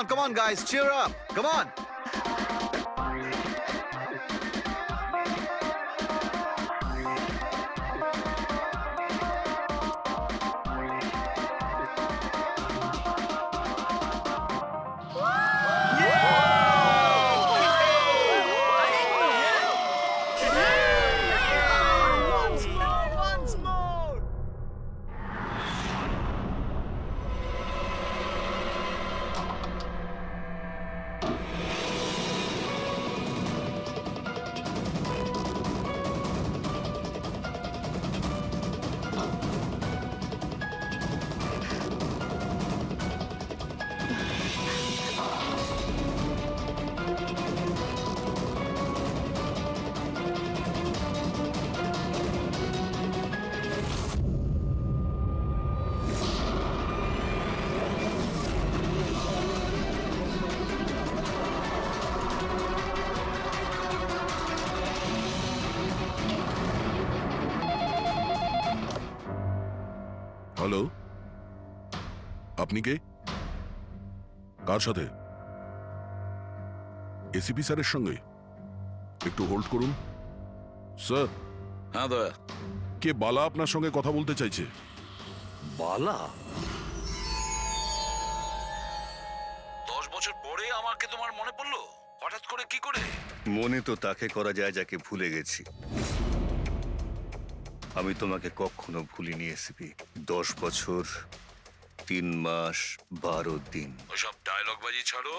come on, guys, cheer up. Come on. Once more. Hello, আপনি কে? কার সাথে? ACP স্যারের সঙ্গে? একটু হোল্ড করুন স্যার। হ্যাঁ দয়া। কে বালা আপনার সঙ্গে কথা বলতে চাইছে? বালা? 10 বছর পরে আমাকে তোমার মনে পড়লো হঠাৎ করে, কি করে? মনে তো তাকে করা যায় যাকে ভুলে গেছি। আমি তোমাকে কখনো ভুলিনি এসিপি। 10 বছর 3 মাস 12 দিন। ওসব ডায়লগ বাজি ছাড়ো,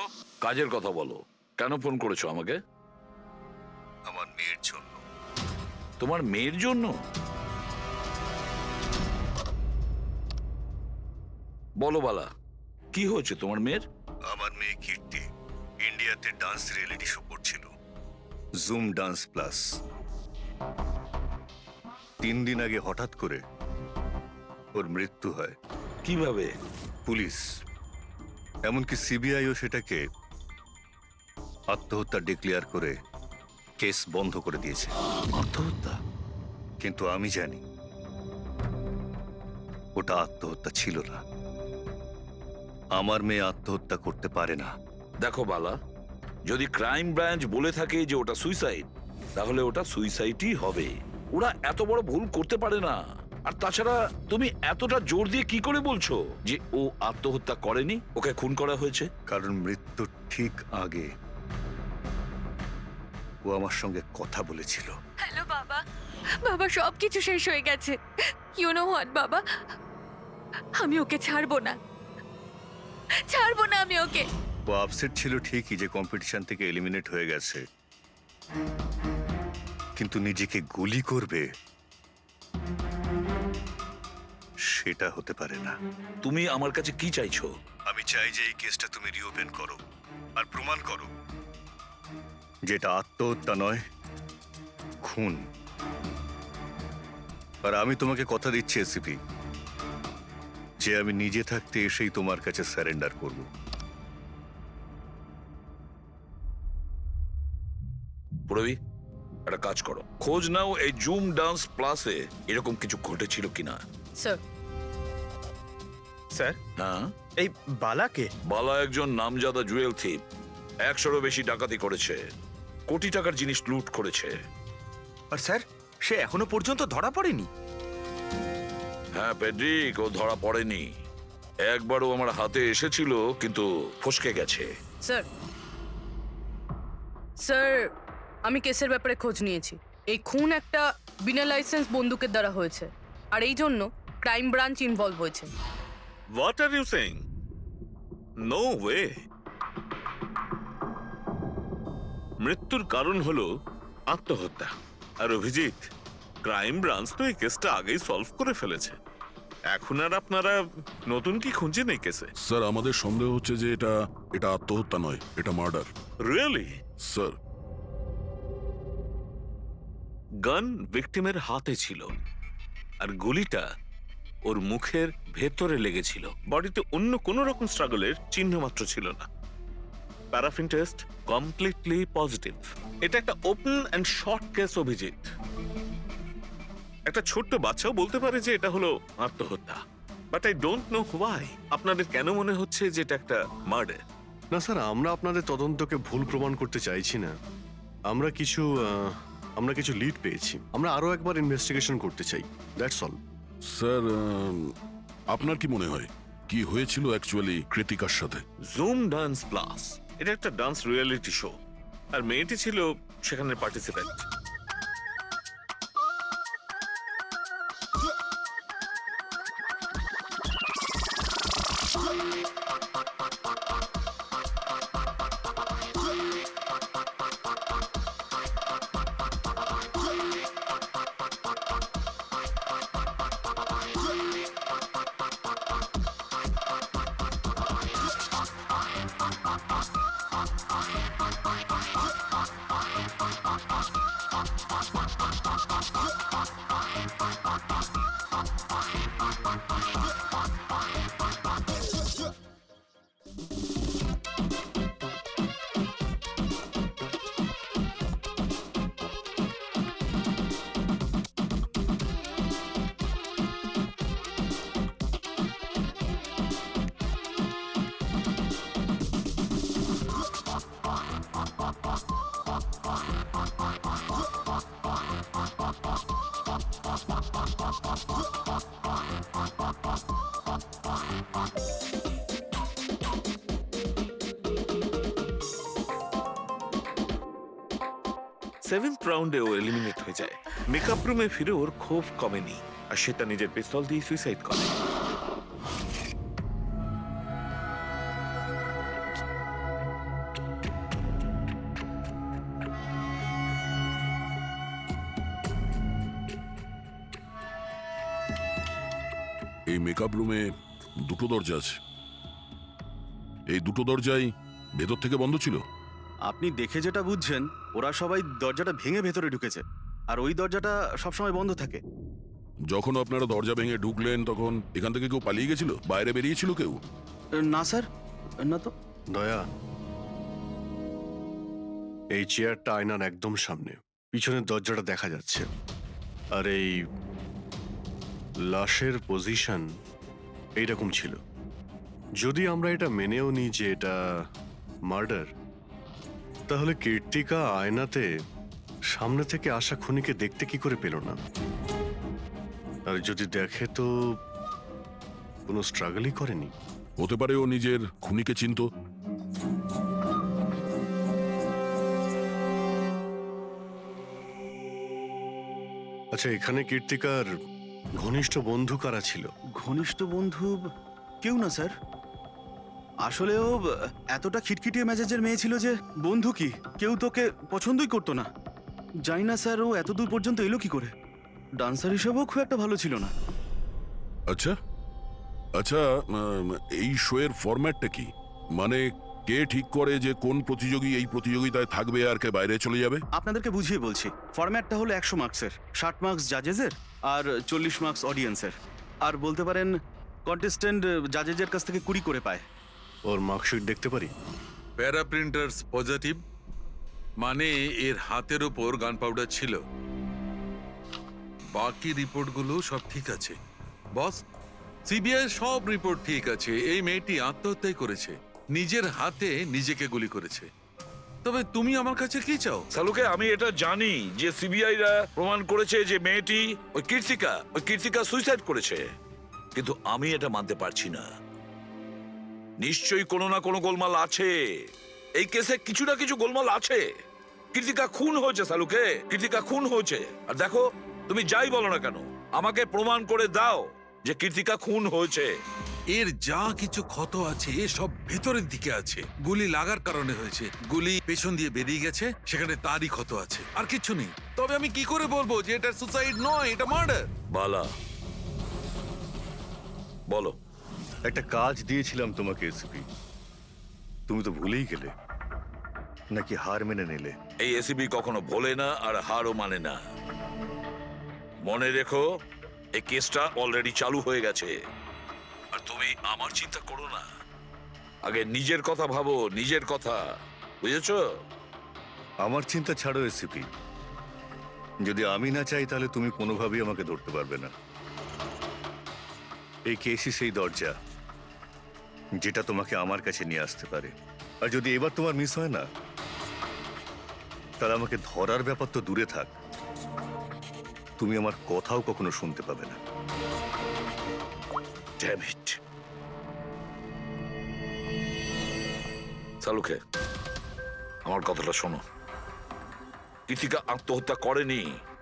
কাজের কথা বলো। কেন ফোন করেছো আমাকে? আমার মেয়ের জন্য। তোমার মেয়ের জন্য? বলো বালা, কি হয়েছে তোমার মেয়ের? আমার মেয়ে কীর্তি ইন্ডিয়াতে ডান্স রিয়েলিটি শো করছিল, জুম ডান্স প্লাস। 3 দিন আগে হঠাৎ করে ওর মৃত্যু হয়। কিভাবে? পুলিশ, এমনকি সিবিআইও সেটাকে আত্মহত্যা ডিক্লেয়ার করে কেস বন্ধ করে দিয়েছে। আত্মহত্যা? কিন্তু আমি জানি ওটা আত্মহত্যা ছিল না। আমার মেয়ে আত্মহত্যা করতে পারে না। দেখো বালা, যদি ক্রাইম ব্রাঞ্চ বলে থাকে যে ওটা সুইসাইড, তাহলে ওটা সুইসাইডই হবে। ওরা এত বড় ভুল করতে পারে না। আর তাছাড়া তুমি এতটা জোর দিয়ে কি করে বলছো যে ও আত্মহত্যা করেনি, ওকে খুন করা হয়েছে? কারণ মৃত্যুর ঠিক আগে ও আমার সঙ্গে কথা বলেছিল। হ্যালো বাবা, বাবা সবকিছু শেষ হয়ে গেছে। ইউ নো হোয়াট বাবা, আমি ওকে ছাড়বো না, ছাড়বো না আমি ওকে। ও আপসেট ছিল ঠিকই যে কম্পিটিশন থেকে এলিমিনেট হয়ে গেছে, কিন্তু নিজেকে গুলি করবে সেটা হতে পারে না। তুমি আমার কাছে কি চাইছো? আমি চাই যে এই কেসটা তুমি রিওপেন করো আর প্রমাণ করো যেটা আত্মহত্যা নয়, খুন। আর আমি তোমাকে কথা দিচ্ছি এসিপি, যে আমি নিজে থাকতে এসেই তোমার কাছে সারেন্ডার করব। প্রবি, একটা কাজ করো, খোঁজ নাও এই জুম ডান্স প্লাসে এরকম কিছু ঘটেছিল কিনা। স্যার। স্যার, হ্যাঁ, এই বালাকে? বালা একজন নামজাদা জুয়েল থিপ। 100-এরও বেশি ডাকাতি করেছে, কোটি টাকার জিনিস লুট করেছে। আর স্যার, সে এখনো পর্যন্ত ধরা পড়েনি? হ্যাঁ পেড্রিক, ও ধরা পড়েনি। একবারও আমার হাতে এসেছিল, কিন্তু ফসকে গেছে। স্যার, স্যার, আমি কেসের ব্যাপারে খোঁজ নিয়েছি। এই খুন একটা বিনা লাইসেন্স বন্দুকের দ্বারা হয়েছে, আর এই জন্য ক্রাইম ব্রাঞ্চ ইনভলভ হয়েছে। What are you saying? No way. মৃত্যুর কারণ হলো আত্মহত্যা। আর অভিজিৎ, ক্রাইম ব্রাঞ্চ তো এই কেসটা আগেই সলভ করে ফেলেছে। এখন আর আপনারা নতুন কি খুঁজছেন এই কেসে? স্যার, আমাদের সন্দেহ হচ্ছে যে এটা আত্মহত্যা নয়, এটা মার্ডার। রিয়েলি? স্যার, গান ভিকটিমের হাতে ছিল, আর গুলিটা ওর মুখের ভেতরে লেগেছিল। বডিতে অন্য কোনো রকম স্ট্রাগলের চিহ্ন মাত্র ছিল না। Paraffin test completely positive. এটা একটা open and short case Abhijit. একটা ছোট্ট বাচ্চাও বলতে পারে যে এটা হলো আত্মহত্যা। But I don't know why আপনাদের কেন মনে হচ্ছে যে এটা একটা মার্ডার। না স্যার, আমরা আপনাদের তদন্তকে ভুল প্রমাণ করতে চাইছি না। আমরা কিছু লিড পেয়েছি, আমরা আরো একবার ইনভেস্টিগেশন করতে চাই, দ্যাটস অল। স্যার, আপনার কি মনে হয় কি হয়েছিল অ্যাকচুয়ালি কৃতিকার সাথে? জুম ডান্স প্লাস এটা একটা ডান্স রিয়েলিটি শো, আর মেয়েটি ছিল সেখানের পার্টিসিপেন্ট। সেভেন্থ রাউন্ডে ও এলিমিনেট হয়ে যায়। মেকআপ রুমে ফিরে ওর ক্ষোভ কমেনি, আর সে তার নিজের পিস্তল দিয়ে সুইসাইড করে। এই মেকআপ রুমে দুটো দরজা আছে, এই দুটো দরজাই ভেতর থেকে বন্ধ ছিল। আপনি দেখে যেটা বুঝছেন, ওরা সবাই দরজাটা ভেঙে ভেতরে ঢুকেছে, আর ওই দরজাটা সবসময় বন্ধ থাকে। যখন আপনারা দরজা ভেঙে ঢুকলেন তখন এখান থেকে কেউ পালিয়ে গেছিল? বাইরে বেরিয়েছিল কেউ? না স্যার, না তো। দয়া, এই চেয়ারটা আয়নার একদম সামনে, পিছনের দরজাটা দেখা যাচ্ছে, আর এই লাশের পজিশন এইরকম ছিল। যদি আমরা এটা মেনেও নিই যে এটা মার্ডার, তাহলে কীর্তিকা আয়নাতে সামনে থেকে আসা খুনিকে দেখতে কি করে পেল না? আর যদি দেখে তো কোনো স্ট্রাগলই করেনি। হতে পারে ও নিজের খুনিকে চিনতো। আচ্ছা, এখানে কীর্তিকার ঘনিষ্ঠ বন্ধু কারা ছিল? ঘনিষ্ঠ বন্ধু কেউ না স্যার। আসলে ও এতটা খিটখিটিয়ে মেজাজের মেয়ে ছিল যে বন্ধু কি কেউ তোকে পছন্দই করতো না। জানি না স্যার ও এত দূর পর্যন্ত এলো কি করে। ডান্সার হিসেবেও খুব একটা ভালো ছিল না। আচ্ছা আচ্ছা, এই শোয়ের ফরম্যাটটা কি? মানে কে ঠিক করে যে কোন প্রতিযোগী এই প্রতিযোগিতায় থাকবে আর কে বাইরে চলে যাবে? আপনাদেরকে বুঝিয়ে বলছি। ফরম্যাটটা হলো 100 মার্কসের, 60 মার্কস জাজেসের আর 40 মার্কস অডিয়েন্সের। আর বলতে পারেন কন্টেস্টেন্ট জাজেসের কাছ থেকে 20 করে পায়। ওর মার্কশিট দেখতে পারি? প্যারা প্রিন্টার্স পজিটিভ, মানে এর হাতের ওপর গান পাউডার ছিল। বাকি রিপোর্টগুলো সব ঠিক আছে বস। সিবিআই সব রিপোর্ট ঠিক আছে। এই মেয়েটি আত্মহত্যাই করেছে, নিজের হাতে নিজেকে গুলি করেছে। তবে তুমি আমার কাছে কি চাও? সালুকে, আমি এটা জানি যে সিবিআইরা প্রমাণ করেছে যে মেয়েটি ওই কীর্তিকা সুইসাইড করেছে, কিন্তু আমি এটা মানতে পারছি না। নিশ্চয়ই কোনো না কোনো গোলমাল আছে এই কেসে, কিছু না কিছু গোলমাল আছে। কীর্তিকা খুন হয়েছে সালুকে, কীর্তিকা খুন হয়েছে। আর দেখো, তুমি যাই বলো না কেন, আমাকে প্রমাণ করে দাও যে কীর্তিকা খুন হয়েছে। এর যা কিছু ক্ষত আছে সব ভেতরের দিকে আছে, গুলি লাগার কারণে হয়েছে। গুলি পেছন দিয়ে বেরিয়ে গেছে, সেখানে তারই ক্ষত আছে, আর কিছু নেই। তবে আমি কি করে বলবো যে এটা সুসাইড নয়, এটা মার্ডার? বালা, বলো। একটা কাজ দিয়েছিলাম তোমাকে এসপি, তুমি তো ভুলেই গেলে, নাকি হার মেনে নিলে? এই এসিবি কখনো ভোলে না আর হারও মানে না। মনে রেখো, এই কেসটা অলরেডি চালু হয়ে গেছে। আর তুমি আমার চিন্তা করো না, আগে নিজের কথা ভাবো, নিজের কথা, বুঝেছো? আমার চিন্তা ছাড়ো এসপি, যদি আমি না চাই তাহলে তুমি কোনোভাবেই আমাকে ধরতে পারবে না। এই কেসই সেই দরজা যেটা তোমাকে আমার কাছে নিয়ে আসতে পারে। আর যদি এবার তোমার মিস হয় না, তাহলে আমাকে ধরার ব্যাপার তো দূরে থাক, তুমি আমার কথাও কখনো শুনতে পাবে না। Damn it. সালুকে, আমার কথাটা শোনো। কৃতিকা আত্মহত্যা করেনি,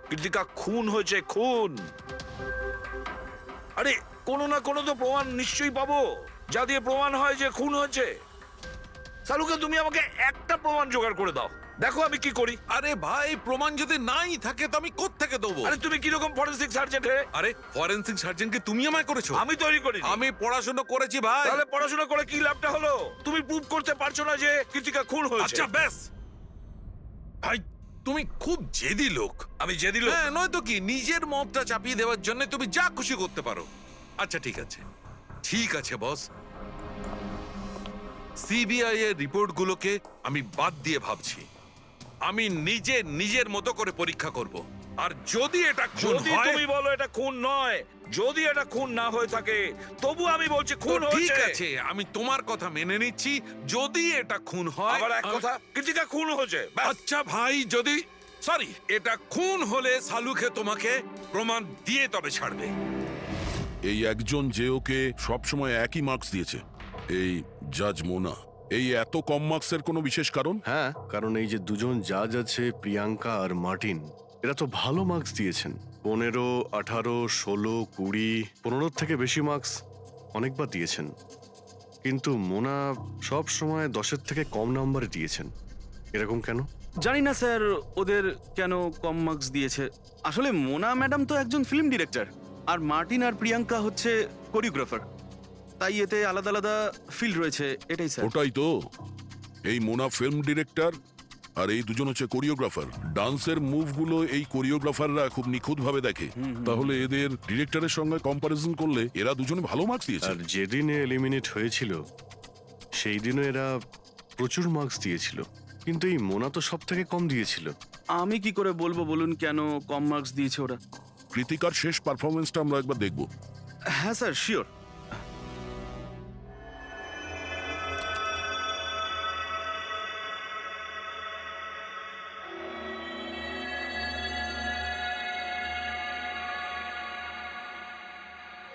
কৃতিকা খুন হয়েছে, খুন। আরে কোনো না কোনো তো প্রমাণ নিশ্চয়ই পাবো, যা দিয়ে প্রমাণ হয় যে খুন হয়েছে। সালুকে, তুমি আমাকে একটা প্রমাণ জোগাড় করে দাও, দেখো আমি কি করি। আরে ভাই, প্রমাণ যদি নাই থাকে তো আমি কোত্থেকে দেবো? আরে তুমি কিরকম ফরেনসিক সার্জন হে? আরে ফরেনসিক সার্জনকে তুমি আমায় করেছো? আমি তৈরি করি। আমি পড়াশোনা করেছি ভাই। তাহলে পড়াশোনা করে কি লাভটা হলো? তুমি প্রুভ করতে পারছো না যে কৃতিকা খুন হয়েছে। আচ্ছা ব্যাস ভাই, তুমি খুব জেদি লোক। আমি জেদি লোক? হ্যাঁ, নয়তো কি, নিজের মতটা চাপিয়ে দেওয়ার জন্য তুমি যা খুশি করতে পারো। আচ্ছা ঠিক আছে, ঠিক আছে বস, সিবিআই এর রিপোর্টগুলোকে আমি বাদ দিয়ে ভাবছি। আমি নিজে নিজের মতো করে পরীক্ষা করব, আর যদি এটা খুন যদি হয়, তুমি বলো এটা খুন নয়, যদি এটা খুন না হয়ে থাকে, তবু আমি বলছি খুন তো ঠিক হয়েছে। আছে, আমি তোমার কথা মেনে নিচ্ছি। যদি এটা খুন হয়, আবার এক কথা, কৃতিকা খুন হয়েছে, ব্যাস। আচ্ছা ভাই, যদি সরি এটা খুন হলে সালুকে তোমাকে প্রমাণ দিয়ে তবে ছাড়বে। এই একজন যে ওকে সবসময় একই মার্কস দিয়েছে, এই জাজ মোনা, এই এত কম মার্কসের কোনো বিশেষ কারণ? হ্যাঁ, কারণ এই যে দুজন জাজ আছে, প্রিয়াঙ্কা আর মার্টিন, এরা তো ভালো মার্কস দিয়েছেন। 15, 18, 16, 20, 15 থেকে বেশি মার্কস অনেকবার দিয়েছেন। কিন্তু মোনা সব সময় 10-এর থেকে কম নাম্বারে দিয়েছেন। এরকম কেন? জানি না স্যার ওদের কেন কম মার্কস দিয়েছে। আসলে মোনা ম্যাডাম তো একজন ফিল্ম ডিরেক্টর, আর মার্টিন আর প্রিয়াঙ্কা হচ্ছে কোরিওগ্রাফার, তাই এতে আলাদা আলাদা ফিল্ড রয়েছে, এটাই স্যার। ওটাই তো, এই মোনা ফিল্ম ডিরেক্টর আর এই দুজন হচ্ছে কোরিওগ্রাফার। ডান্সের মুভগুলো এই কোরিওগ্রাফাররা খুব নিখুঁতভাবে দেখে। তাহলে এদের ডিরেক্টরের সঙ্গে কম্পারিজন করলে এরা দুজনে ভালো মার্কস দিয়েছে। আর যেদিন এলিমিনেট হয়েছিল সেই দিনও এরা প্রচুর মার্কস দিয়েছিল, কিন্তু এই মোনা তো সব থেকে কম দিয়েছিল। আমি কি করে বলবো বলুন কেন কম মার্কস দিয়েছে ওরা? কৃতিকার শেষ পারফরমেন্সটা আমরা একবার দেখব। হ্যাঁ স্যার, শিওর।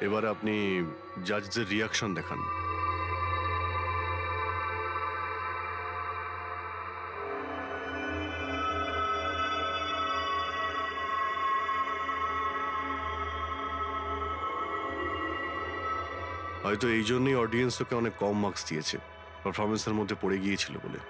এবার আপনি জাজদের রিয়াকশন দেখান। হয়তো এই জন্যই অডিয়েন্স ওকে অনেক কম মার্কস দিয়েছে, পারফরমেন্সের মধ্যে পড়ে গিয়েছিল বলে।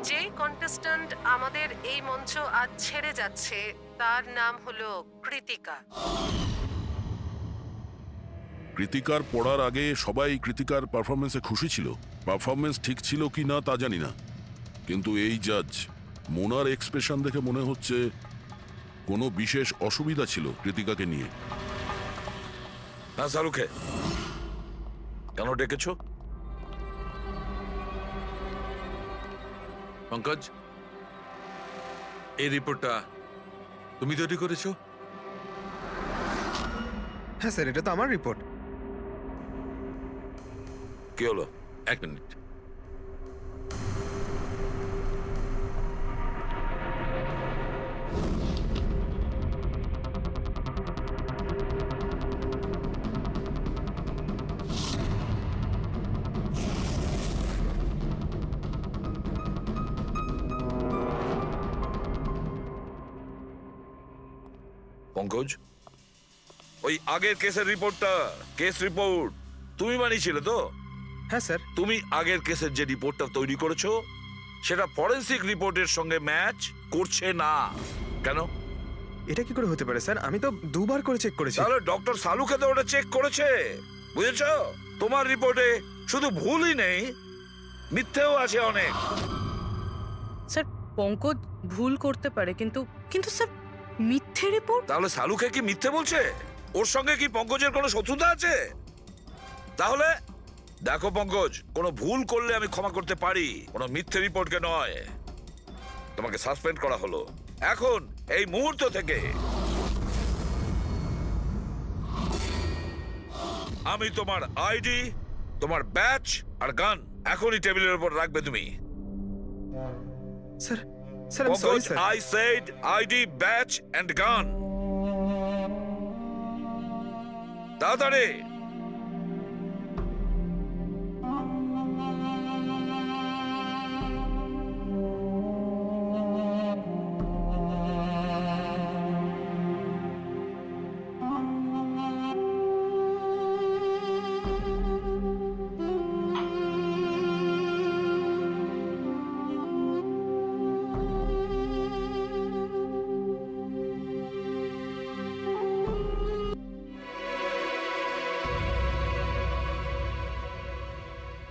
যে কন্টেস্ট্যান্ট আমাদের এই মঞ্চ আজ ছেড়ে যাচ্ছে তার নাম হলো কৃতিকা। কৃতিকার পড়ার আগে সবাই কৃতিকার পারফরমেন্সে খুশি ছিল। পারফরমেন্স ঠিক ছিল কি না তা জানি না, কিন্তু এই জাজ মোনার এক্সপ্রেশন দেখে মনে হচ্ছে কোনো বিশেষ অসুবিধা ছিল কৃতিকাকে নিয়ে। হ্যাঁ সালুকে, কেন ডেকেছো? পঙ্কজ, এই রিপোর্টটা তুমি তৈরি করেছো? হ্যাঁ স্যার, এটা তো আমার রিপোর্ট। কি হলো? এক মিনিট। পঙ্কজ, ওই আগের কেসের রিপোর্টটা, কেস রিপোর্ট তুমি বানিয়েছিলে তো? হ্যাঁ স্যার। তুমি আগের কেসের যে রিপোর্টটা তৈরি করেছো সেটা ফরেনসিক রিপোর্টের সঙ্গে ম্যাচ করছে না কেন? এটা কি করে হতে পারে স্যার? আমি তো দুবার করে চেক করেছি। তাহলে ডক্টর সালুকে তো ওটা চেক করেছে, বুঝেছো? তোমার রিপোর্টে শুধু ভুলই নেই, মিথ্যেও আছে অনেক। স্যার, পঙ্কজ ভুল করতে পারে, কিন্তু কিন্তু স্যার মিথ্যে রিপোর্ট? তাহলে সালুকে কি মিথ্যে বলছে? ওর সঙ্গে কি পঙ্কজের কোনো শত্রুতা আছে? তাহলে দেখো পঙ্কজ, কোনো ভুল করলে আমি ক্ষমা করতে পারি, কোনো মিথ্যে রিপোর্টকে নয়। তোমাকে সাসপেন্ড করা হলো, এখন এই মুহূর্ত থেকে আমি তোমার আইডি, তোমার ব্যাচ আর গান এখনই টেবিলের উপর রাখবে তুমি। স্যার স্যার আমি sorry sir. I said ID, badge and gun. তাড়াতাড়ি।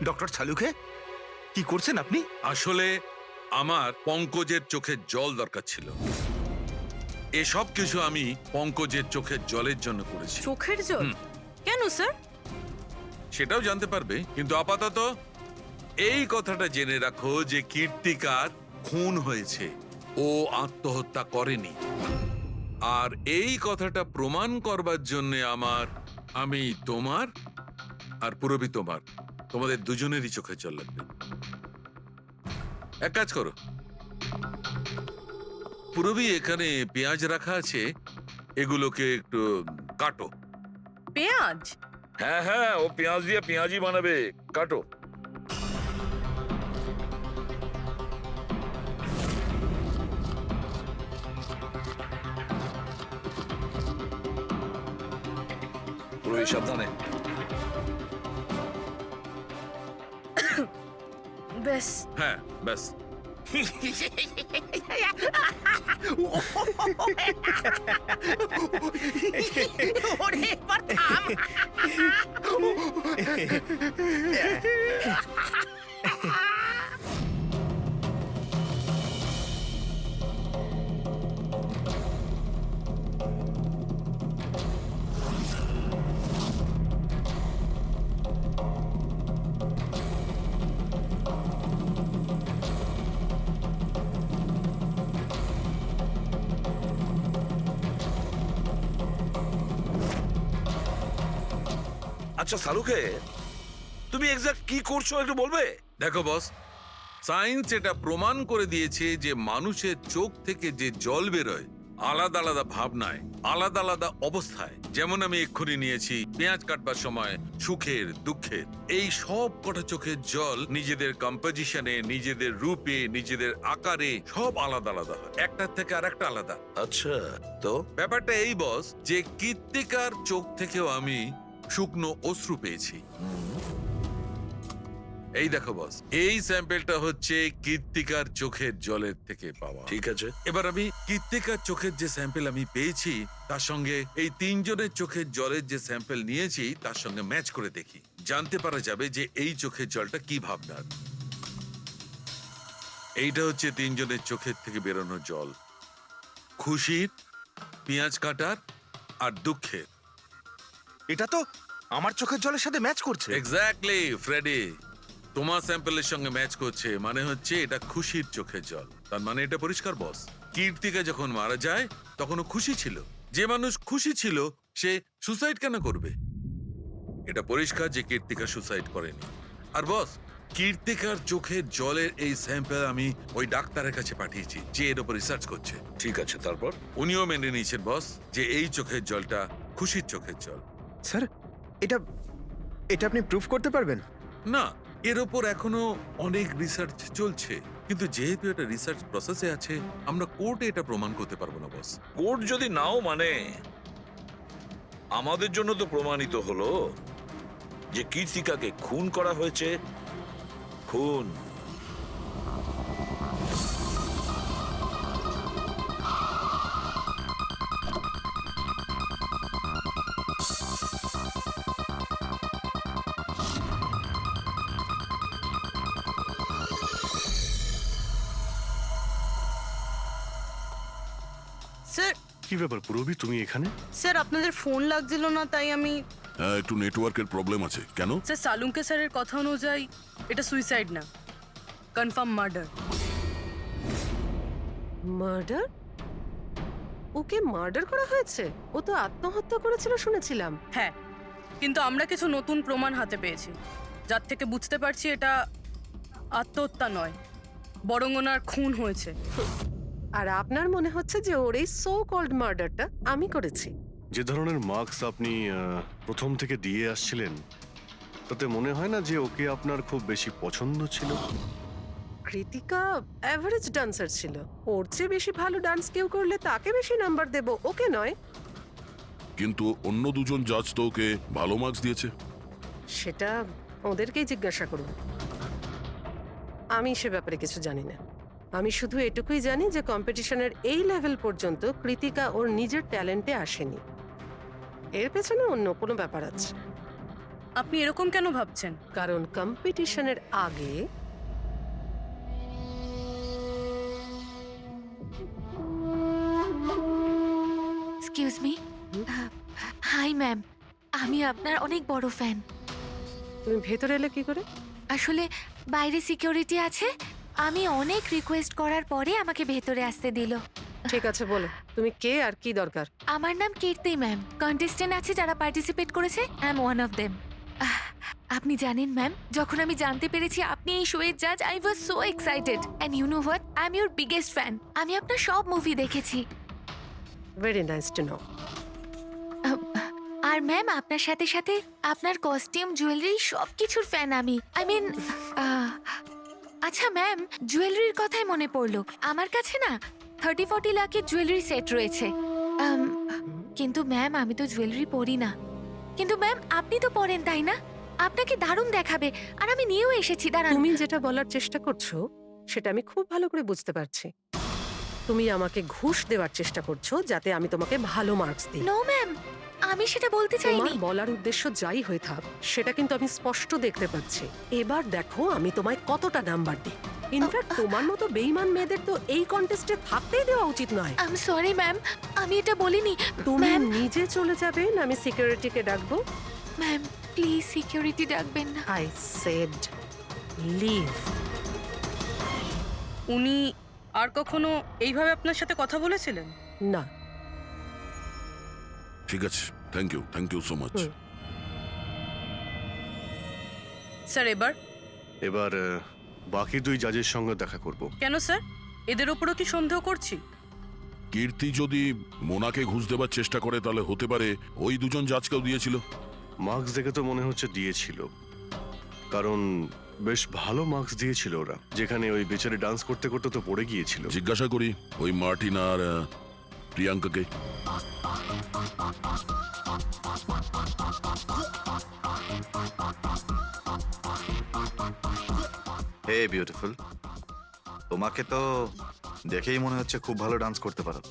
ডক্টর ছালুকে কি করছেন আপনি? আসলে আমার পঙ্কজের চোখের জল দরকার ছিল। এসব কিছু আমি পঙ্কজের চোখের জলের জন্য করেছি। চোখের জল? কেন স্যার? সেটাও জানতে পারবে, কিন্তু আপাতত এই কথাটা জেনে রাখো যে কীর্তিকার খুন হয়েছে, ও আত্মহত্যা করেনি। আর এই কথাটা প্রমাণ করবার জন্য আমি তোমার আর পুরবি তোমাদের দুজনেরই চোখের জল লাগবে। এক কাজ করো, পুরবি এখানে পেঁয়াজ রাখা আছে, এগুলোকে একটু কাটো। পেঁয়াজ? হ্যাঁ হ্যাঁ, ও পেঁয়াজ দিয়ে পেঁয়াজি বানাবে, কাটো। পুরো সাবধানে। ব্যাস। হ্যাঁ ব্যাস। আচ্ছা সালুকে, তুমি এক্সাক্ট কি করছো একটু বলবে? দেখো বস, সায়েন্স এটা প্রমাণ করে দিয়েছে যে মানুষের চোখ থেকে যে জল বেরোয় আলাদা আলাদা ভাবনায়, আলাদা আলাদা অবস্থায়। যেমন আমি এক্ষুনি নিয়েছি পেঁয়াজ কাটবার সময় সুখের, দুঃখের, এই সব কটা চোখের জল নিজেদের কম্পোজিশনে, নিজেদের রূপে, নিজেদের আকারে সব আলাদা আলাদা হয়, একটার থেকে আর একটা আলাদা। আচ্ছা, তো ব্যাপারটা এই বস যে কীর্তিকার চোখ থেকেও আমি শুকনো অশ্রু পেয়েছি। এই দেখো বস, এই স্যাম্পেলটা হচ্ছে কীর্তিকার চোখের জলের থেকে পাওয়া। ঠিক আছে, এবার আমি কীর্তিকার চোখের যে স্যাম্পেল আমি পেয়েছি তার সঙ্গে এই তিনজনের চোখের জলের যে স্যাম্পেল নিয়েছি তার সঙ্গে ম্যাচ করে দেখি, জানতে পারা যাবে যে এই চোখের জলটা কি ভাবনার। এইটা হচ্ছে তিনজনের চোখের থেকে বেরোনো জল, খুশির, পেঁয়াজ কাটার আর দুঃখের। এটা তো আমার চোখের জলের সাথে ম্যাচ করছে। এক্স্যাক্টলি ফ্রেডি, তোমার স্যাম্পলের সঙ্গে ম্যাচ করছে, মানে হচ্ছে এটা খুশির চোখের জল। তার মানে এটা পরিষ্কার বস, কীর্তিকা যখন মারা যায় তখন ও খুশি ছিল। যে মানুষ খুশি ছিল সে সুসাইড কেন করবে? এটা পরিষ্কার যে কীর্তিকা সুসাইড করেনি। আর বস, কীর্তিকার চোখের জলের এই স্যাম্পল আমি ওই ডাক্তারের কাছে পাঠিয়েছি যে এর উপর রিসার্চ করছে। ঠিক আছে, তারপর? উনিও মেনে নিয়েছেন বস যে এই চোখের জলটা খুশির চোখের জল। স্যার এটা এটা আপনি প্রুফ করতে পারবেন? না, এর ওপর এখনো অনেক রিসার্চ চলছে, কিন্তু যেহেতু এটা রিসার্চ প্রসেসে আছে আমরা কোর্টে এটা প্রমাণ করতে পারবো না বস। কোর্ট যদি নাও মানে, আমাদের জন্য তো প্রমাণিত হলো যে কীর্তিকাকে খুন করা হয়েছে। খুন। স্যার, কি ব্যাপার পুরবি, তুমি এখানে? স্যার আপনাদের ফোন লাগছিল না তাই আমি। হ্যাঁ, একটু নেটওয়ার্কের প্রবলেম আছে। কেন? স্যার সালুঙ্কে স্যারের কথা অনুযায়ী এটা সুইসাইড না, কনফার্ম মার্ডার। মার্ডার? ওকে মার্ডার করা হয়েছে? ও তো আত্মহত্যা করেছিল শুনেছিলাম। হ্যাঁ, কিন্তু আমরা কিছু নতুন প্রমাণ হাতে পেয়েছি, যার থেকে বুঝতে পারছি এটা আত্মহত্যা নয়, বরং ওনার খুন হয়েছে। আর আপনার মনে হচ্ছে যে ওর এই সো কল্ড মার্ডারটা আমি করেছি? যে ধরনের মার্কস আপনি প্রথম থেকে দিয়ে আসছিলেন, তাতে মনে হয় না যে ওকে আপনার খুব বেশি পছন্দ ছিল। কৃতিকা অ্যাভারেজ ডান্সার ছিল। ওর চেয়ে বেশি ভালো ডান্স কেউ করলে তাকে বেশি নাম্বার দেব, ওকে নয়। কিন্তু অন্য দুজন জাজ তো ওকে ভালো মার্কস দিয়েছে। সেটা ওদেরকেই জিজ্ঞাসা করুন, আমি সে ব্যাপারে কিছু জানি না। আমি শুধু এটুকুই জানি যে কম্পিটিশনের এই লেভেল পর্যন্ত কৃতিকা ওর নিজের ট্যালেন্টে আসেনি। এর পেছনে অন্য কোনো ব্যাপার আছে। আপনি এরকম কেন ভাবছেন? কারণ কম্পিটিশনের আগে এক্সকিউজ মি। হাই ম্যাম, আমি আপনার অনেক বড় ফ্যান। তুমি ভেতরে এলে কি করে? আসলে বাইরে সিকিউরিটি আছে, আমি অনেক রিকোয়েস্ট করার পরে আমাকে ভেতরে আসতে দিল। ঠিক আছে, বলো তুমি কে আর কি দরকার। আমার নাম কীর্তি ম্যাম। কন্টেস্টেন্ট আছে যারা পার্টিসিপেট করেছে, I am one of them. আপনি জানেন ম্যাম, যখন আমি জানতে পেরেছি আপনি এই শোয়ের জাজ, I was so excited. And you know what, I am your biggest fan. আমি আপনার সব মুভি দেখেছি। Very nice to know. আর ম্যাম, আপনার সাথে সাথে আপনার কস্টিউম, জুয়েলারি সব কিছুর ফ্যান আমি। আই মিন, আচ্ছা ম্যাম, জুয়েলারির কথাই মনে পড়লো। আমার কাছে না 30-40 লাখের জুয়েলারি সেট রয়েছে। কিন্তু ম্যাম, আমি তো জুয়েলারি পরি না। কিন্তু ম্যাম, আপনি তো পরেন, তাই না? আপনাকে দারুণ দেখাবে। আর আমি নিয়েও এসেছি, দাঁড়ান। তুমি যেটা বলার চেষ্টা করছো সেটা আমি খুব ভালো করে বুঝতে পারছি। তুমি আমাকে ঘুষ দেওয়ার চেষ্টা করছো যাতে আমি তোমাকে ভালো মার্কস দিই। নো ম্যাম, আমি সেটা বলতে চাইনি। তোমার বলার উদ্দেশ্য যাই হয়ে থাক, সেটা কিন্তু আমি স্পষ্ট দেখতে পাচ্ছি। এবার দেখো আমি তোমায় কতটা নাম্বার দিই। ইনফ্যাক্ট তোমার মতো বেঈমান মেয়েদের তো এই কন্টেস্টে থাকতেই দেওয়া উচিত নয়। আই এম সরি ম্যাম, আমি এটা বলিনি। তুমি ম্যাম, নিজে চলে যাবে না আমি সিকিউরিটিকে ডাকবো? ম্যাম প্লিজ সিকিউরিটি ডাকবেন না। I said leave. উনি আর কখনো এইভাবে আপনার সাথে কথা বলেছিলেন? না। ঠিক আছে, thank you so much. Sir, এবার বাকি দুই জাজের সঙ্গে দেখা করব। কেন স্যার? এদের ওপরও কি সন্দেহ করছি? কীর্তি যদি মোনাকে ঘুষ দেবার চেষ্টা করে, তাহলে হতে পারে ওই দুজন জাজকেও দিয়েছিল। মার্কস দেখে তো মনে হচ্ছে দিয়েছিল, কারণ বেশ ভালো মার্কস দিয়েছিল ওরা। যেখানে ওই বেচারে ডান্স করতে করতে তো পড়ে গিয়েছিল। জিজ্ঞাসা করি ওই মার্টিন আর প্রিয়াঙ্কাকে। হে বিউটিফুল, তোমাকে তো দেখেই মনে হচ্ছে খুব ভালো ডান্স করতে পারো,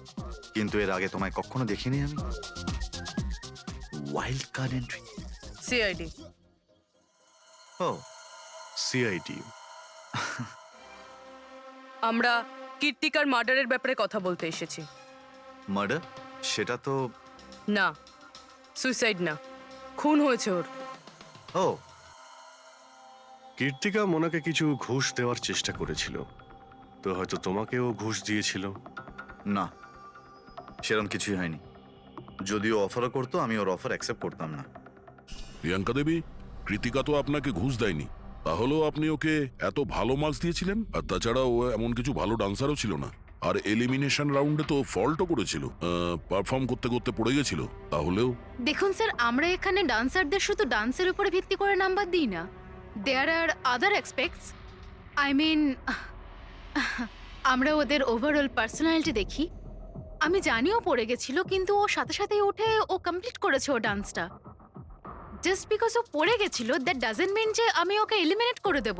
কিন্তু এর আগে তোমায় কখনো দেখিনি আমি। Wild card entry. সিআইডি। ও, সিআইডি। আমরা কীর্তিকার মার্ডারের ব্যাপারে কথা বলতে এসেছি। মার্ডার? সেটা তো না, সুইসাইড না, খুন হয়েছে ওর। ও, কীর্তিকা মোনাকে কিছু ঘুষ দেওয়ার চেষ্টা করেছিল, তো হয়তো তোমাকেও ঘুষ দিয়েছিল। না, সেরকম কিছুই হয়নি। যদিও অফারও করতো, আমি ওর অফার অ্যাকসেপ্ট করতাম না। প্রিয়াঙ্কা দেবী, কৃতিকা তো আপনাকে ঘুষ দেয়নি, তাহলেও আপনি ওকে এত ভালো মার্কস দিয়েছিলেন। আর তাছাড়া ও এমন কিছু ভালো ডান্সারও ছিল না। আর এলিমিনেশন রাউন্ডে তো ফল্টও করেছিল, পারফর্ম করতে করতে পড়ে গেছিল। তাহলেও দেখুন স্যার, আমরা এখানে ডান্সারদের শুধু ডান্সের উপরে ভিত্তি করে নাম্বার দিই না। দেয়ার আর আদার এক্সপেক্টস। আই মিন, আমরা ওদের ওভারঅল পার্সোনালিটি দেখি। আমি জানিও পড়ে গেছিল, কিন্তু ও সাথে সাথেই উঠে ও কমপ্লিট করেছে ও ডান্সটা। জাস্ট বিকজ ও পড়ে গেছিল, দ্যাট ডাজন্ট মিন যে আমি ওকে এলিমিনেট করে দেব।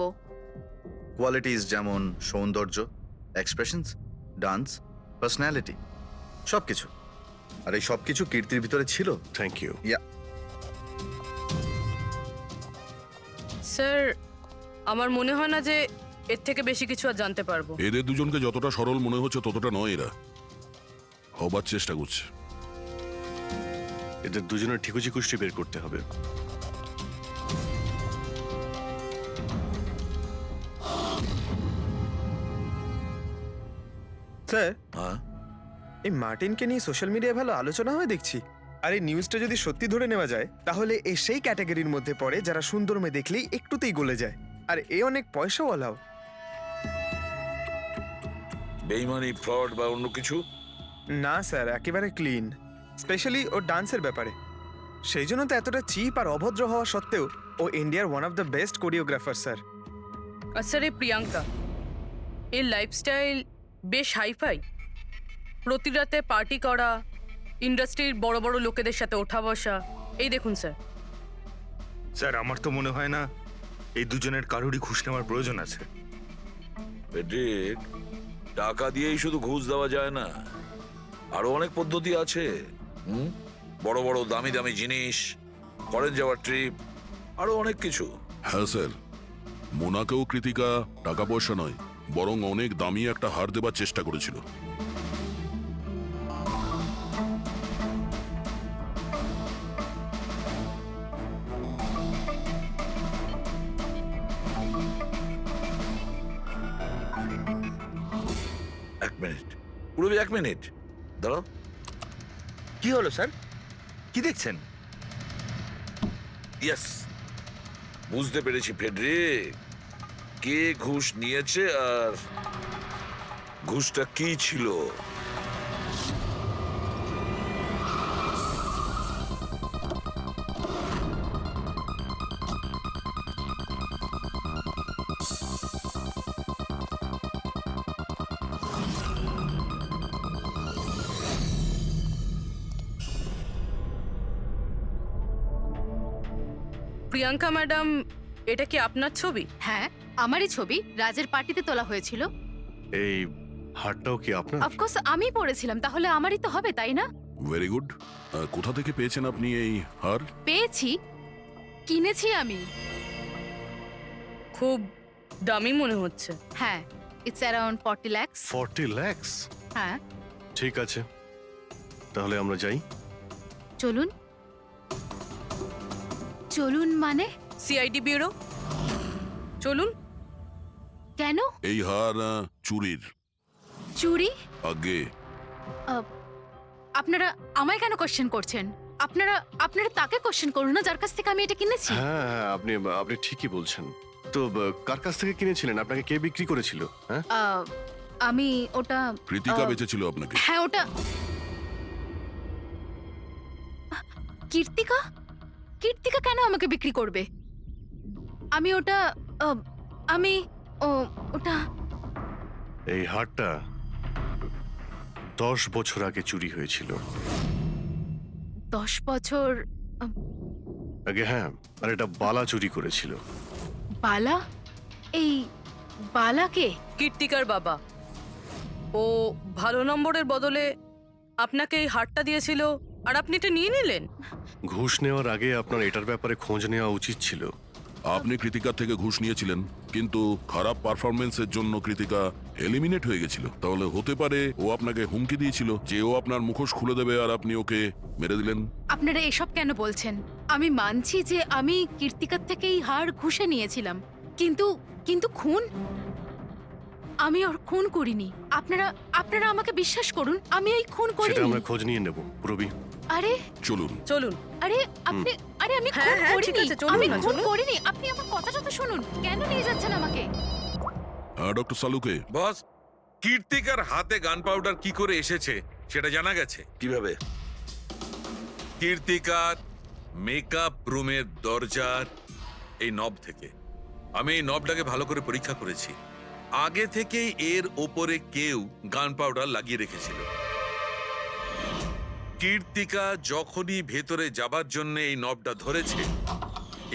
কোয়ালিটিস যেমন সৌন্দর্য, এক্সপ্রেশনস, ডান্স, পার্সোনালিটি, সবকিছু। আর এই সবকিছু কীর্তির ভিতরে ছিল। Thank you. স্যার, আমার মনে হয় না যে এর থেকে বেশি কিছু আর জানতে পারবো। এদের দুজনকে যতটা সরল মনে হচ্ছে ততটা নয়। এরা হবার চেষ্টা করছে। এদের দুজনের ঠিকুজি কুষ্টি বের করতে হবে। স্যার, হ্যাঁ? এই মার্টিনকে নিয়ে সোশ্যাল মিডিয়ায় ভালো আলোচনা হয় দেখছি। আর এই নিউজটা যদি সত্যি ধরে নেওয়া যায় তাহলে এ সেই ক্যাটাগরির মধ্যে পড়ে যারা সুন্দর মেয়ে দেখলেই একটুতেই গলে যায়। আর এ অনেক পয়সাওয়ালাও। বেইমানি, ফ্রড বা অন্য কিছু? না স্যার, একেবারে ক্লিন, স্পেশালি ওর ডান্সের ব্যাপারে। সেই জন্য তো এতটা চিপ আর অভদ্র হওয়া সত্ত্বেও ও ইন্ডিয়ার one of the best choreographer sir. আর স্যার এই প্রিয়াঙ্কা, এর লাইফস্টাইল বেশ হাইফাই। প্রতি রাতে পার্টি করা, ইন্ডাস্ট্রির বড় বড় লোকেদের সাথে ওঠা বসা। এই দেখুন স্যার। স্যার আমার তো মনে হয় না এই দুজনের কারোরই ঘুষ নেওয়ার প্রয়োজন আছে। পেড্রিক, টাকা দিয়েই শুধু ঘুষ দেওয়া যায় না, আরো অনেক পদ্ধতি আছে। বড় বড় দামি দামি জিনিস, ফরেন যাওয়ার ট্রিপ, আরো অনেক কিছু। হ্যাঁ স্যার, মোনাকেও কৃতিকা টাকা পয়সা নয় বরং অনেক দামি একটা হার দেবার চেষ্টা করেছিল। এক মিনিট, পুরবি, এক মিনিট দাঁড়াও। কি হলো স্যার, কি দেখছেন? ইয়েস, বুঝতে পেরেছি ফেডরিক, কে ঘুষ নিয়েছে আর ঘুষটা কি ছিল। প্রিয়াঙ্কা ম্যাডাম, এটা কি আপনার ছবি? হ্যাঁ, আমারই ছবি, রাজের পার্টিতে তোলা হয়েছিল। এই হারটাও কি আপনার? অফকোর্স আমি পড়েছিলাম, তাহলে আমারই তো হবে, তাই না? Very good. কোথা থেকে পেয়েছেন আপনি এই হার? পেয়েছি, কিনেছি আমি। খুব দামি মনে হচ্ছে। হ্যাঁ, ইটস অ্যারাউন্ড 40 লাখ। 40 লাখ? হ্যাঁ। ঠিক আছে, তাহলে আমরা যাই। চলুন। চলুন মানে? সিআইডি ব্যুরো চলুন। কেন? এই হার চুরির। চুরি? আগে আপনারা আমায় কেন কোশ্চেন করছেন? আপনারা আপনারা তাকে কোশ্চেন করুন না যার কাছ থেকে আমি এটা কিনেছি। হ্যাঁ হ্যাঁ, আপনি আপনি ঠিকই বলছেন। তো কার কাছ থেকে কিনেছিলেন? আপনাকে কে বিক্রি করেছিল? হ্যাঁ, আমি ওটা কৃতিকা বেচেছিল আপনাকে। হ্যাঁ, ওটা কীর্তিকা। কীর্তিকা কেন আমাকে বিক্রি করবে? আমি ওটা আমি ওটা এই হারটা 10 বছর আগে চুরি হয়েছিল। 10 বছর আগে? হ্যাঁ, আর এটা বালা চুরি করেছিল। বালা? এই বালাকে? কীর্তিকার বাবা। ও ভালো নম্বরের বদলে আপনাকে এই হারটা দিয়েছিল আর আপনি এটা নিয়ে নিলেন। ঘুষ নেওয়ার আগে আপনার এটার ব্যাপারে খোঁজ নেওয়া উচিত ছিল। আপনি কৃতিকার থেকে ঘুষ নিয়েছিলেন, কিন্তু খারাপ পারফরমেন্সের জন্য কৃতিকা এলিমিনেট হয়ে গেছিল। তাহলে হতে পারে ও আপনাকে হুমকি দিয়েছিল যে ও আপনার মুখোশ খুলে দেবে আর আপনি ওকে মেরে দিলেন। আপনারা এসব কেন বলছেন? আমি মানছি যে আমি কীর্তিকার থেকে এই হার ঘুষে নিয়েছিলাম, কিন্তু কিন্তু খুন? আমি ওর খুন করিনি। আপনারা আপনারা আমাকে বিশ্বাস করুন, আমি এই খুন সেটা করিনি। আমরা খোঁজ নিয়ে নেব। পুরবি, আরে চলুন। চলুন। আরে আপনি আরে আমি হ্যাঁ, খুন হ্যাঁ, ঠিক করিনি। আছে, চলুন আমি না, খুন চলুন। করিনি। আপনি আমার কথাটা তো শুনুন। কেন নিয়ে যাচ্ছেন আমাকে? হ্যাঁ ডক্টর সালুকে। বস, কীর্তিকার হাতে গান পাউডার কি করে এসেছে সেটা জানা গেছে। কিভাবে? কীর্তিকার মেকআপ রুমের দরজার এই নব থেকে। আমি এই নবটাকে ভালো করে পরীক্ষা করেছি। আগে থেকেই এর ওপরে কেউ গান পাউডার লাগিয়ে রেখেছিল। কীর্তিকা যখনই ভেতরে যাবার জন্য এই নবটা ধরেছে,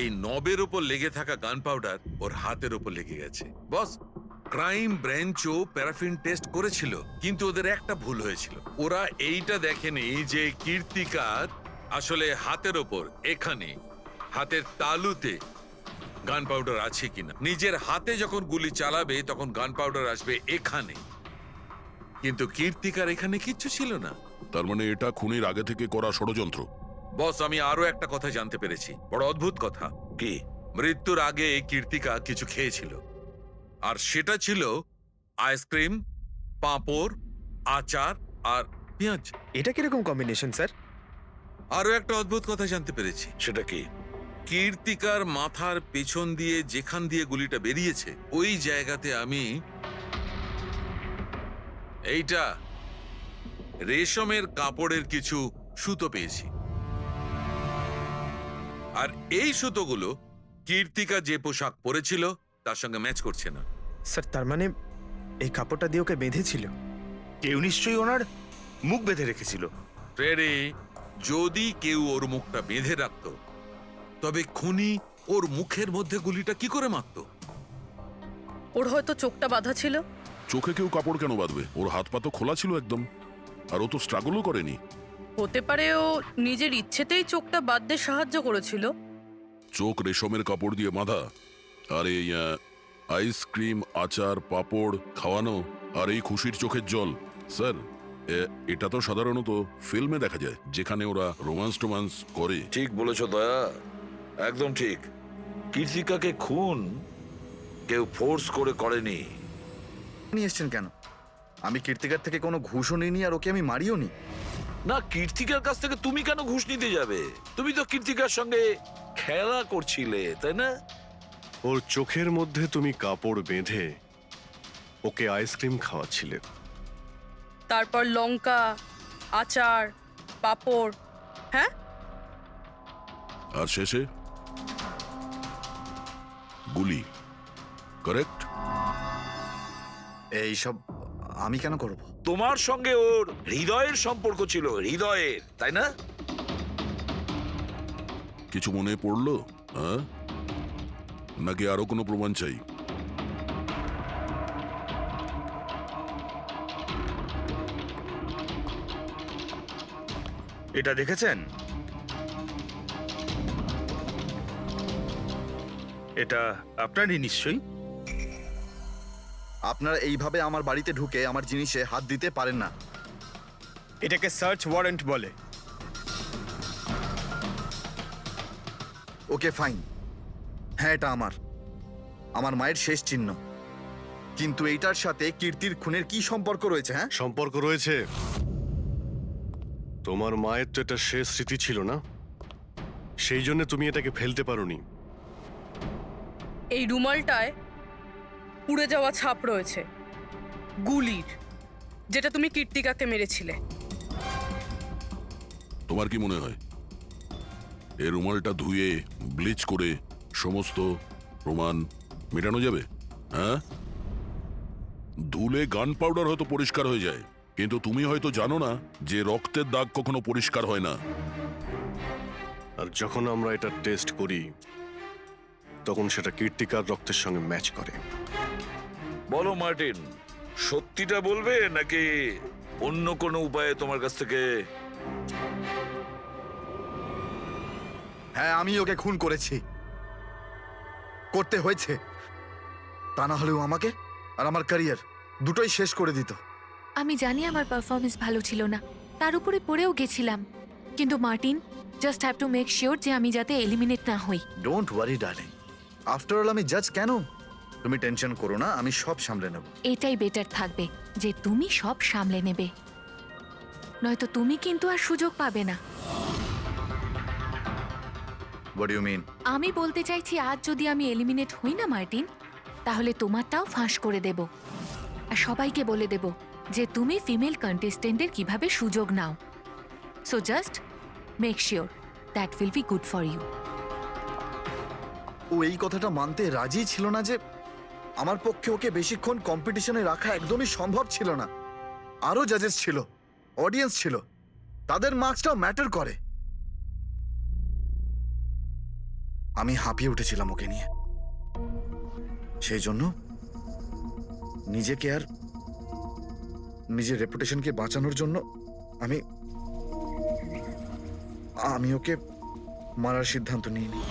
এই নবের ওপর লেগে থাকা গান পাউডার ওর হাতের ওপর লেগে গেছে। বস, ক্রাইম ব্রাঞ্চও প্যারাফিন টেস্ট করেছিল, কিন্তু ওদের একটা ভুল হয়েছিল। ওরা এইটা দেখেনি যে কীর্তিকার আসলে হাতের ওপর, এখানে হাতের তালুতে গান পাউডার আছে কিনা। নিজের হাতে যখন গুলি চালাবে তখন গান পাউডার আসবে এখানে, কিন্তু কীর্তিকার এখানে কিচ্ছু ছিল না। তার মানে এটা খুনের আগে থেকে করা ষড়যন্ত্র। বস, আমি আরো একটা কথা জানতে পেরেছি, বড় অদ্ভুত কথা। কি? মৃত্যুর আগে কীর্তিকা কিছু খেয়েছিল, আর সেটা ছিল আইসক্রিম, পাঁপড়, আচার আর পেঁয়াজ। এটা কিরকম কম্বিনেশন স্যার? আরো একটা অদ্ভুত কথা জানতে পেরেছি। সেটা কি? কীর্তিকার মাথার পেছন দিয়ে যেখান দিয়ে গুলিটা বেরিয়েছে ওই জায়গাতে আমি এইটা রেশমের কাপড়ের কিছু সুতো পেয়েছি। আর এই সুতোগুলো কীর্তিকা যে পোশাক পরেছিল তার সঙ্গে ম্যাচ করছে না। স্যার তার মানে এই কাপড়টা দিয়ে ওকে বেঁধেছিল? কেউ নিশ্চয়ই ওনার মুখ বেঁধে রেখেছিল। ফ্রেডি, যদি কেউ ওর মুখটা বেঁধে রাখত তবে খুনি ওর মুখের মধ্যে গুলিটা কি করে মারত? ওর হয়তো চোখটা বাঁধা ছিল। চোখে কেউ কাপড় কেন বাঁধবে? ওর হাত পা তো খোলা ছিল একদম, আর ও তো স্ট্রাগলও করেনি। হতে পারে ও নিজের ইচ্ছেতেই চোখটা বাঁধতে সাহায্য করেছিল। চোখ রেশমের কাপড় দিয়ে বাঁধা, আর এই আইসক্রিম, আচার, পাঁপড় খাওয়ানো, আর এই খুশির চোখের জল। স্যার, এটা তো সাধারণত ফিল্মে দেখা যায়, যেখানে ওরা রোমান্স করে। ঠিক বলেছো দয়া, একদম ঠিক। কীর্তিকাকে খুন কেউ ফোর্স করে করেনি। নিয়ে এসছেন কেন? আমি কীর্তিকার থেকে কোনো ঘুষও নিইনি, আর ওকে আমি মারিও নি। না, কীর্তিকার কাছ থেকে তুমি কেন ঘুষ নিতে যাবে? তুমি তো কীর্তিকার সঙ্গে খেলা করছিলে, তাই না? ওর চোখের মধ্যে তুমি কাপড় বেঁধে ওকে আইসক্রিম খাওয়াচ্ছিলে। তারপর লঙ্কা, আচার, পাঁপড়। হ্যাঁ, আর শেষে গুলি। কারেক্ট? এইসব আমি কেন করব? তোমার সঙ্গে ওর হৃদয়ের সম্পর্ক ছিল, হৃদয়ের, তাই না? কিছু মনে পড়লো? হ্যাঁ, নাকি আরো কোনো প্রমাণ চাই? এটা দেখেছেন? এটা আপনারই নিশ্চয়ই। আপনারা এইভাবে আমার বাড়িতে ঢুকে আমার জিনিসে হাত দিতে পারেন না। এটাকে সার্চ ওয়ারেন্ট বলে। ওকে ফাইন, হ্যাঁ এটা আমার মায়ের শেষ চিহ্ন। কিন্তু এইটার সাথে কীর্তির খুনের কি সম্পর্ক রয়েছে? হ্যাঁ, সম্পর্ক রয়েছে। তোমার মায়ের তো এটা শেষ স্মৃতি ছিল না, সেই জন্য তুমি এটাকে ফেলতে পারোনি। এই রুমালটায় পুড়ে যাওয়া ছাপ রয়েছে গুলির, যেটা তুমি কীর্তিকাকে মেরেছিলে। তোমার কি মনে হয় এই রুমালটা ধুয়ে ব্লিচ করে সমস্ত প্রমাণ মেটানো যাবে? হ্যাঁ, ধুলে গান পাউডার হয়তো পরিষ্কার হয়ে যায়, কিন্তু তুমি হয়তো জানো না যে রক্তের দাগ কখনো পরিষ্কার হয় না। আর যখন আমরা এটা টেস্ট করি তখন সেটা কীর্তিকার রক্তের সঙ্গে ম্যাচ করে। বলো মার্টিন, সত্যিটা বলবে নাকি অন্য কোনো উপায়ে তোমার কাছ থেকে? হ্যাঁ, আমি ওকে খুন করেছি, করতে হয়েছে। তা না হলেও আমাকে আর আমার ক্যারিয়ার দুটোই শেষ করে দিত। আমি জানি আমার পারফরমেন্স ভালো ছিল না, তার উপরে পড়েও গেছিলাম, কিন্তু Martin, just have to make sure যে আমি যাতে এলিমিনেট না হই। Don't worry darling, after all আমি জাজ কেন? তুমি টেনশন করো না, আমি সব সামলে নেব। এটাই বেটার থাকবে যে তুমি সব সামলে নেবে, নয়তো তুমি কিন্তু আর সুযোগ পাবে না। What do you mean? আমি বলতে চাইছি, আজ যদি আমি এলিমিনেট হই না মার্টিন, তাহলে তোমারটাও ফাঁস করে দেব, আর সবাইকে বলে দেব যে তুমি ফিমেল কন্টেস্টেন্টদের কিভাবে সুযোগ নাও। So just make sure that will be good for you. ও এই কথাটা মানতে রাজি ছিল না যে আমার পক্ষে ওকে বেশিক্ষণ কম্পিটিশনে রাখা একদমই সম্ভব ছিল না। আরো জাজেস ছিল, অডিয়েন্স ছিল, তাদের মার্কসটাও ম্যাটার করে। আমি হাঁপিয়ে উঠেছিলাম ওকে নিয়ে, সেই জন্য নিজেকে আর নিজের রেপুটেশনকে বাঁচানোর জন্য আমি ওকে মারার সিদ্ধান্ত নিইনি।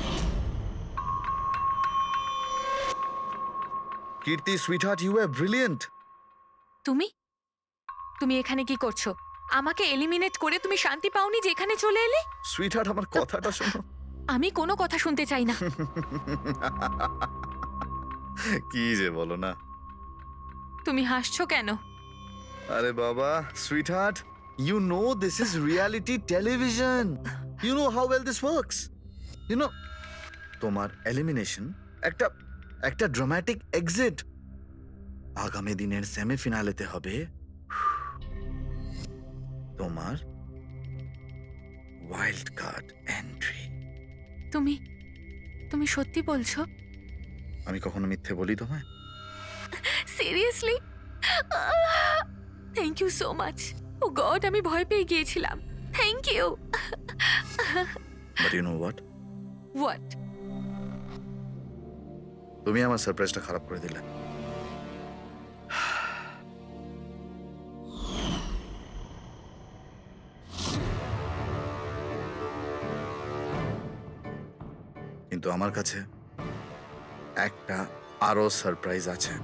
কীর্তি সুইটহার্ট, ইউ আর ব্রিলিয়েন্ট। তুমি এখানে কি করছো? আমাকে এলিমিনেট করে তুমি শান্তি পাওনি যে এখানে চলে এলে? সুইটহার্ট, আমার কথাটা শোনো। আমি কোনো কথা শুনতে চাই না। কি যে বলো না। তুমি হাসছো কেন? আরে বাবা sweetheart, You know this is reality television. You know how well this works. You know, তোমার এলিমিনেশন একটা ড্রামাটিক এক্সিট আগামী দিনের সেমিফিনালেতে হবে তোমার ওয়াইল্ড কার্ড এন্ট্রি। তুমি সত্যি বলছো? আমি কখনো মিথ্যে বলি তোমায়? Seriously? Thank you so much. Oh God, আমি ভয় পেয়ে গিয়েছিলাম। Thank you. But you know what? What? তুমি আমার সারপ্রাইজটা খারাপ করে দিলে। কিন্তু আমার কাছে একটা আরো সারপ্রাইজ আছে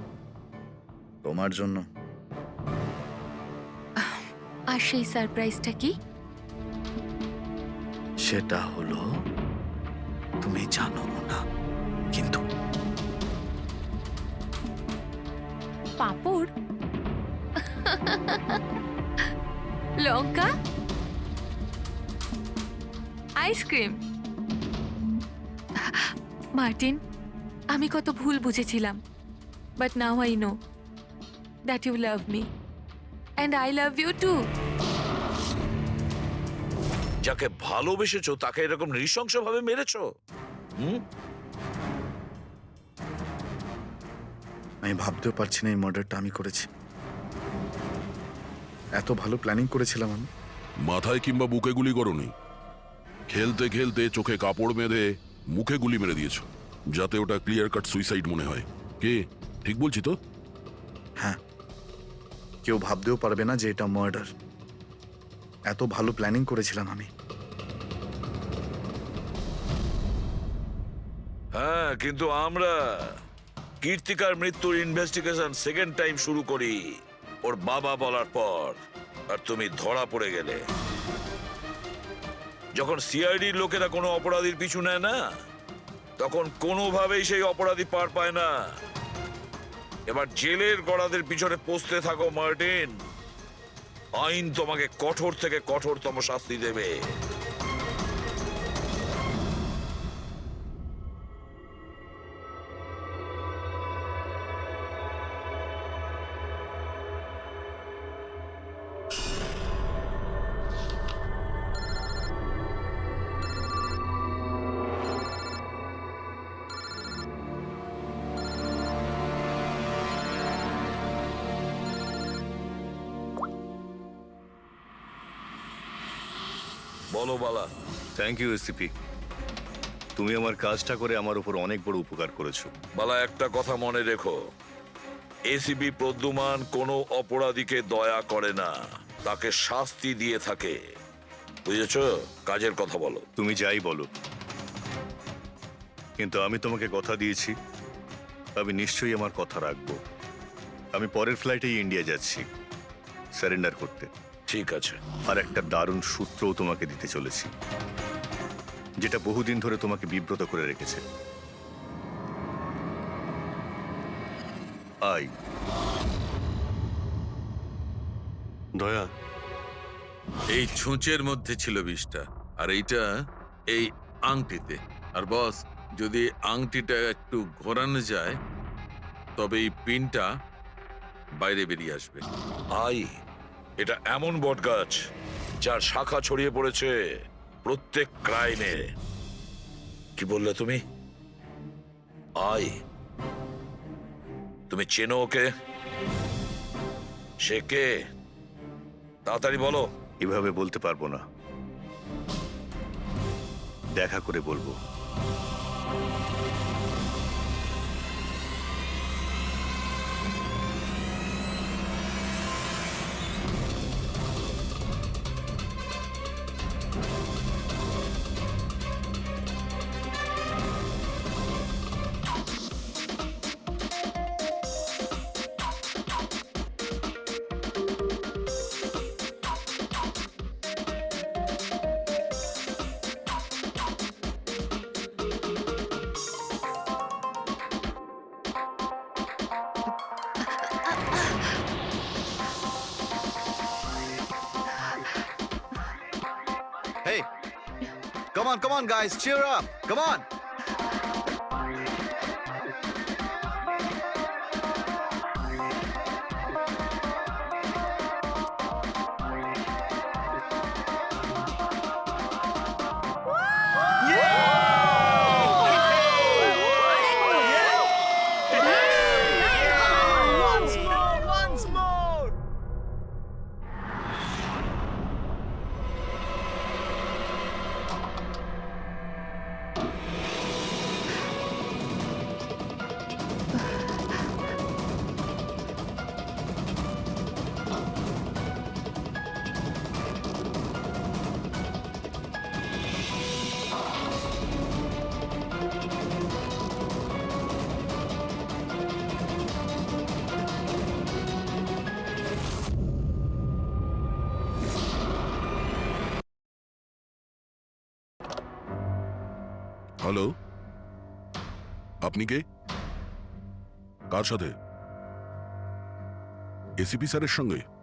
তোমার জন্য। আর সেই সারপ্রাইজটা কি? সেটা হলো তুমি জানো না, কিন্তু পাঁপড়, লঙ্কা, আইসক্রিম। মার্টিন, আমি কত ভুল বুঝেছিলাম, but now I know that you love me and I love you too. যাকে ভালোবেসেছো তাকে এরকম নৃশংসভাবে মেরেছো? আমি ভাবতেও পারছি না এই মার্ডারটা আমি করেছি। এত ভালো প্ল্যানিং করেছিলাম আমি। মাথায় কিংবা বুকে গুলি করনি, খেলতে খেলতে চোখে কাপড় বেঁধে মুখে গুলি মেরে দিয়েছো, যাতে ওটা ক্লিয়ার কাট সুইসাইড মনে হয়। কে ঠিক বলছি তো? হ্যাঁ, কেউ ভাবতেও পারবে না যে এটা মার্ডার। এত ভালো প্ল্যানিং করেছিলাম আমি। হ্যাঁ, কিন্তু আমরা কীর্তিকার মৃত্যুর ইনভেস্টিগেশন সেকেন্ড টাইম শুরু করি ওর বাবা বলার পর, আর তুমি ধরা পড়ে গেলে। যখন সিআইডির লোকেরা কোনো অপরাধীর পিছু নেয় না, তখন কোনোভাবেই সেই অপরাধী পার পায় না। এবার জেলের গড়াদের পিছনে পৌঁছতে থাকো মার্টিন। আইন তোমাকে কঠোর থেকে কঠোরতম শাস্তি দেবে। বলো বালা। থ্যাংক ইউ এসিপি, তুমি আমার কাজটা করে আমার উপর অনেক বড় উপকার করেছো। বালা, একটা কথা মনে রেখো, এসিবি প্রদ্যুমান কোনো অপরাধীকে দয়া করে না, তাকে শাস্তি দিয়ে থাকে। বুঝেছো? কাজের কথা বলো। তুমি যাই বলো, কিন্তু আমি তোমাকে কথা দিয়েছি, আমি নিশ্চয়ই আমার কথা রাখবো। আমি পরের ফ্লাইটেই ইন্ডিয়া যাচ্ছি সারেন্ডার করতে। ঠিক আছে। আর একটা দারুণ সূত্রও তোমাকে দিতে চলেছি, যেটা বহুদিন ধরে তোমাকে বিব্রত করে রেখেছে। আই দয়া, এই ছুঁচের মধ্যে ছিল বিষটা, আর এইটা এই আংটিতে। আর বস, যদি আংটিটা একটু ঘোরানো যায়, তবে এই পিনটা বাইরে বেরিয়ে আসবে। আই, এটা এমন বটগাছ যার শাখা ছড়িয়ে পড়েছে প্রত্যেক ক্রাইমে। কি বললে তুমি? আই, তুমি চেনো ওকে? সে কে? তাড়াতাড়ি বলো। এভাবে বলতে পারবো না, দেখা করে বলবো। Come on, guys, cheer up. Come on. Once more. Hello, আপনি কে? কার সাথে? এসিপি স্যারের সঙ্গে?